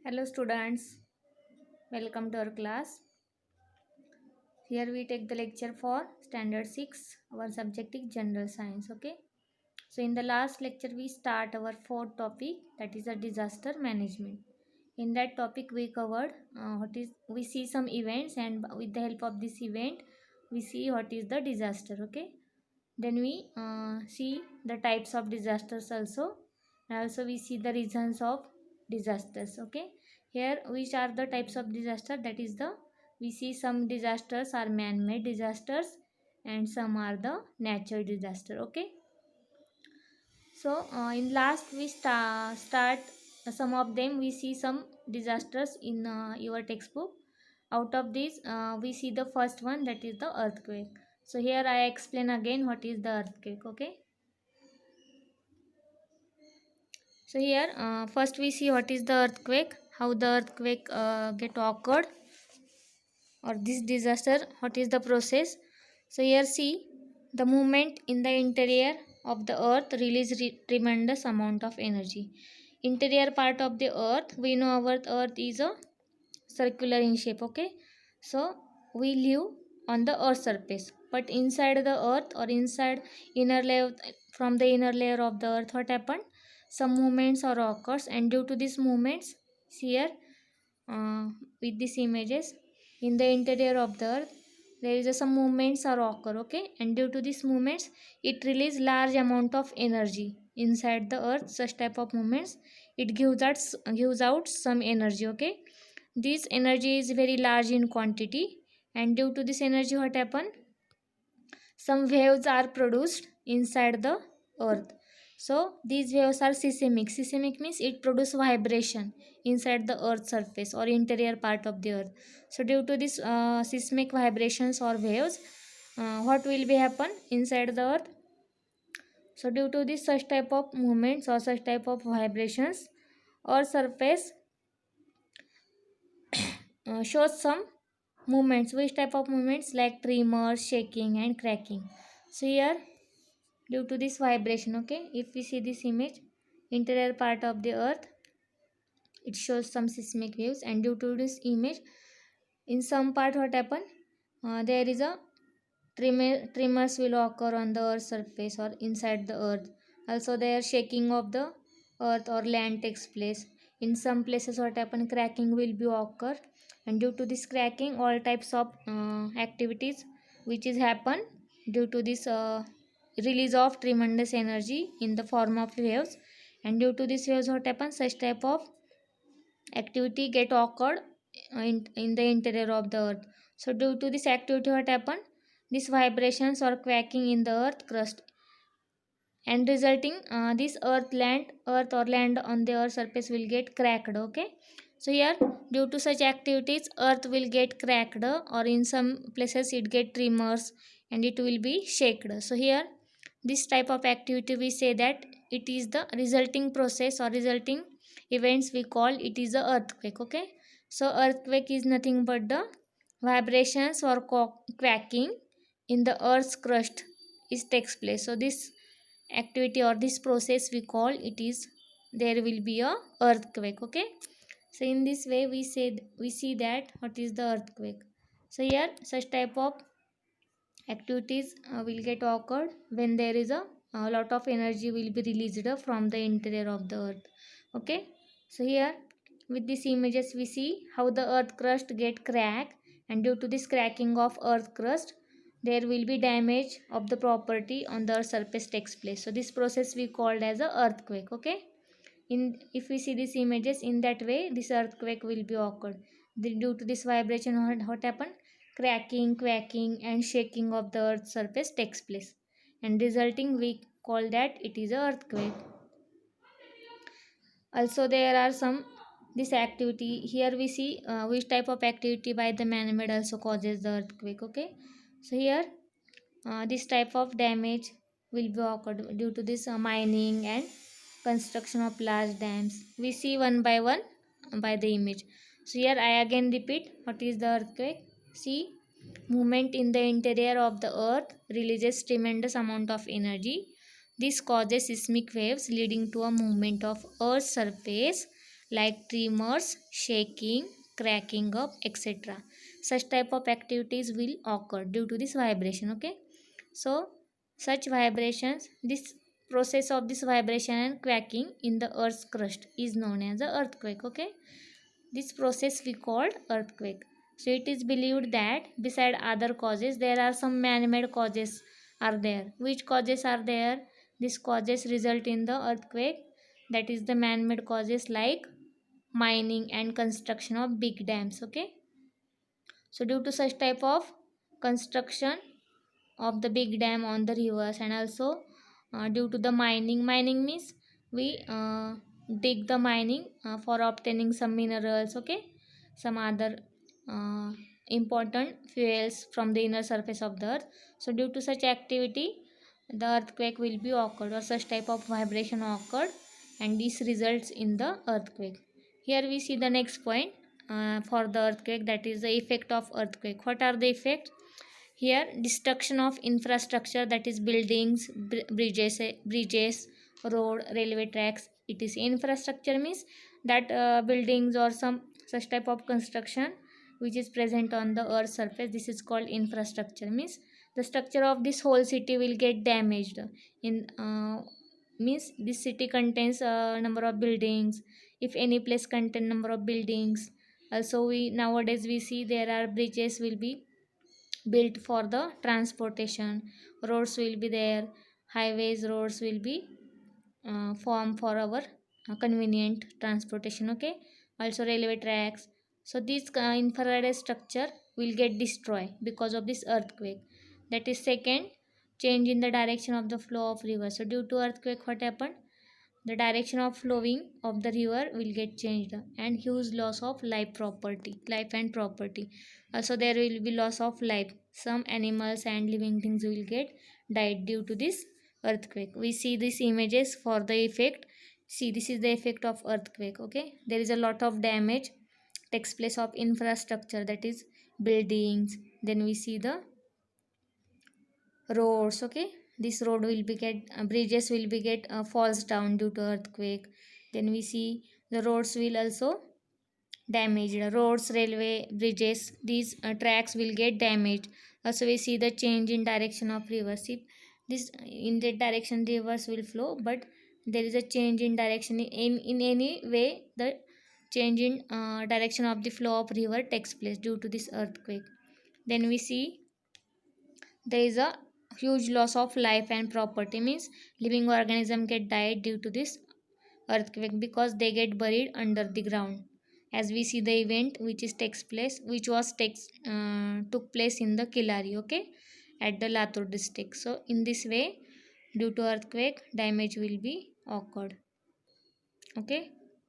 Hello students, welcome to our class. Here we take the lecture for standard 6. Our subject is general science. Okay. So in the last lecture we start our fourth topic, that is a disaster management. In that topic we covered what is we see some events, and with the help of this event we see what is the disaster. Okay. Then we see the types of disasters also, and also we see the reasons of disasters. Okay, here which are the types of disaster, that is the we see some disasters are man-made disasters and some are the natural disaster. Okay, so in last we start some of them. We see some disasters in your textbook. Out of these we see the first one, that is the earthquake. So here I explain again what is the earthquake. Okay, so here first we see what is the earthquake, how the earthquake get occurred, or this disaster, what is the process. So here see, the movement in the interior of the earth release tremendous amount of energy. Interior part of the earth, we know our earth is a circular in shape. Okay, so we live on the earth surface, but inside the earth or inside inner layer, from the inner layer of the earth, what happened, some movements or occurs, and due to these movements, see here uh, with these images, in the interior of the earth there is some movements or occur. Okay, and due to these movements it release large amount of energy inside the earth. Such type of movements, it gives out some energy. Okay, this energy is very large in quantity, and due to this energy, what happen, some waves are produced inside the earth. So these waves are seismic. Seismic means it produces vibration inside the earth surface or interior part of the earth. So due to this seismic vibrations or waves, what will be happen inside the earth. So due to this such type of movements or such type of vibrations or surface shows some movements. Which type of movements, like tremors, shaking and cracking. So here, due to this vibration, okay, if we see this image, interior part of the earth, it shows some seismic waves, and due to this image, in some part what happen, there is a tremors will occur on the earth surface or inside the earth. Also there shaking of the earth or land takes place. In some places what happen, cracking will be occur, and due to this cracking, all types of activities which is happen due to this release of tremendous energy in the form of waves. And due to this waves, what happens, such type of activity get occurred in the interior of the earth. So due to this activity, what happened, these vibrations or quaking in the earth crust, and resulting this earth or land on the earth surface will get cracked. Okay, so here, due to such activities, earth will get cracked, or in some places it get tremors and it will be shaken. So here, this type of activity, we say that it is the resulting process or resulting events, we call it is a earthquake. Okay, so earthquake is nothing but the vibrations or quaking in the earth's crust is takes place. So this activity or this process, we call it is, there will be a earthquake. Okay, so in this way we say, we see that what is the earthquake. So here, such type of activities will get occurred when there is a lot of energy will be released from the interior of the earth. Okay, so here with these images we see how the earth crust get cracked, and due to this cracking of earth crust, there will be damage of the property on the earth surface takes place. So this process we called as a earthquake. Okay, in if we see these images, in that way this earthquake will be occurred. Due to this vibration, what happened, cracking, quaking and shaking of the earth surface takes place, and resulting, we call that it is a earthquake. Also there are some, this activity, here we see which type of activity by the man-made also causes the earthquake. Okay, so here this type of damage will be occurred due to this mining and construction of large dams. We see one by one by the image. So here I again repeat what is the earthquake. See, movement in the interior of the earth releases tremendous amount of energy. This causes seismic waves leading to a movement of earth's surface. like tremors, shaking, cracking up, etc. Such type of activities will occur due to this vibration. Okay, so such vibrations, this process of this vibration and cracking in the earth's crust is known as the earthquake. Okay, this process we called earthquake. So it is believed that beside other causes there are some man-made causes are there. Which causes are there? These causes result in the earthquake. That is the man-made causes like mining and construction of big dams. Okay. So due to such type of construction of the big dam on the rivers, and also due to the mining means we dig the mining for obtaining some minerals. Okay, some other uh, important fuels from the inner surface of the earth. So due to such activity the earthquake will be occurred, or such type of vibration occurred, and this results in the earthquake. Here we see the next point for the earthquake, that is the effect of earthquake. What are the effects? Here destruction of infrastructure, that is buildings, bridges, road, railway tracks. It is infrastructure means that buildings or some such type of construction which is present on the earth's surface. This is called infrastructure. Means the structure of this whole city will get damaged. In means this city contains a number of buildings. If any place contain number of buildings, also we nowadays we see there are bridges will be built for the transportation. Roads will be there, highways, roads will be formed for our convenient transportation. Okay, also railway tracks. So this infrared structure will get destroyed because of this earthquake. That is second, change in the direction of the flow of river. So due to earthquake what happened? The direction of flowing of the river will get changed, and huge loss of life and property. Also there will be loss of life. Some animals and living things will get died due to this earthquake. We see these images for the effect. See, this is the effect of earthquake. Okay, there is a lot of damage takes place of infrastructure, that is buildings. Then we see the roads. Okay, this road will be get bridges will be get falls down due to earthquake. Then we see the roads will also damaged. Roads, railway, bridges, these tracks will get damaged. Also we see the change in direction of rivers. If this in that direction rivers will flow, but there is a change in direction in any way, the change in direction of the flow of river takes place due to this earthquake. Then we see there is a huge loss of life and property. Means living organism get died due to this earthquake because they get buried under the ground. As we see the event which is takes place, which was takes took place in the Kilari. Okay, at the Latur district. So in this way, due to earthquake damage will be occurred. Okay.